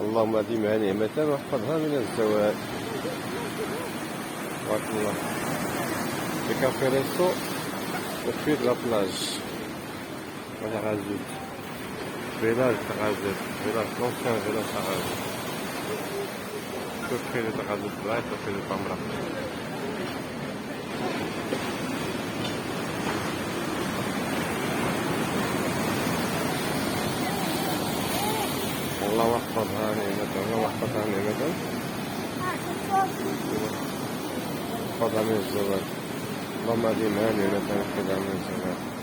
اللهم أديمها نعمة واحفظها من الزوال. بارك الله. في كافي ريستو وفي لا بلاج ولا غازوت فيلاج تغازل فيلاج لونسيان فيلاج تغازل كوفي لي تغازل بلايص وفي لي طمرة. الله احفظها نعمة الله احفظها نعمة احفظها من الزوال. اللهم أديمها نعمة واحفظها من الزوال.